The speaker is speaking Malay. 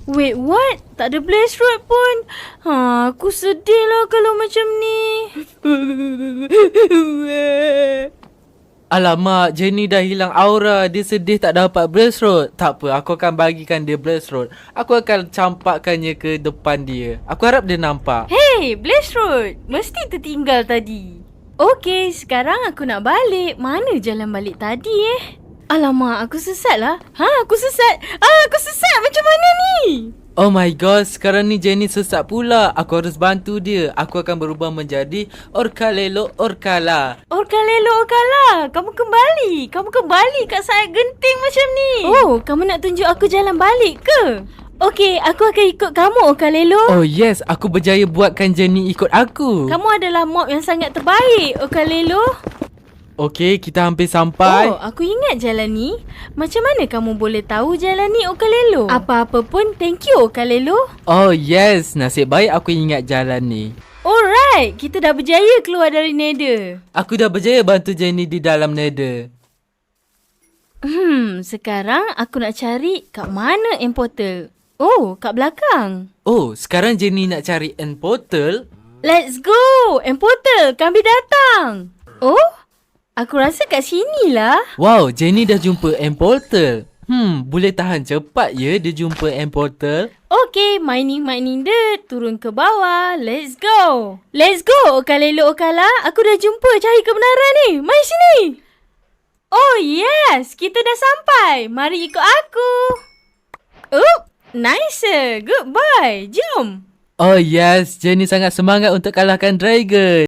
Wait, what? Tak ada Blaze Road pun. Aku sedih lah kalau macam ni. Alamak, Jenny dah hilang aura. Dia sedih tak dapat Blaze Road. Tak apa, aku akan bagikan dia Blaze Road. Aku akan campakkannya ke depan dia. Aku harap dia nampak. Hey, Blaze Road. Mesti tertinggal tadi. Okey, sekarang aku nak balik. Mana jalan balik tadi Alamak, aku sesat lah. Aku sesat. Aku sesat. Macam mana ni? Oh my god, sekarang ni Jenny sesat pula. Aku harus bantu dia. Aku akan berubah menjadi Orkalelo Orkala. Orkalelo Orkala, kamu kembali. Kamu kembali kat saat genting macam ni. Oh, kamu nak tunjuk aku jalan balik ke? Okey, aku akan ikut kamu, Orkalelo. Oh yes, aku berjaya buatkan Jenny ikut aku. Kamu adalah mob yang sangat terbaik, Orkalelo. Okey, kita hampir sampai. Oh, aku ingat jalan ni. Macam mana kamu boleh tahu jalan ni, Orkalelo? Apa-apa pun, thank you, Orkalelo. Oh yes, nasib baik aku ingat jalan ni. Alright, kita dah berjaya keluar dari Nether. Aku dah berjaya bantu Jenny di dalam Nether. Sekarang aku nak cari kat mana end portal. Oh, kat belakang. Oh, sekarang Jenny nak cari end portal. Let's go! End portal, kami datang. Oh, aku rasa kat sini lah. Wow, Jenny dah jumpa end portal. Boleh tahan cepat ya dia jumpa end portal. Okay, mining dia. Turun ke bawah. Let's go. Let's go, Orkalelo Orkala. Aku dah jumpa cahaya kebenaran ni. Mari sini. Oh yes, kita dah sampai. Mari ikut aku. Nice. Goodbye. Jom. Oh yes, Jenny sangat semangat untuk kalahkan dragon.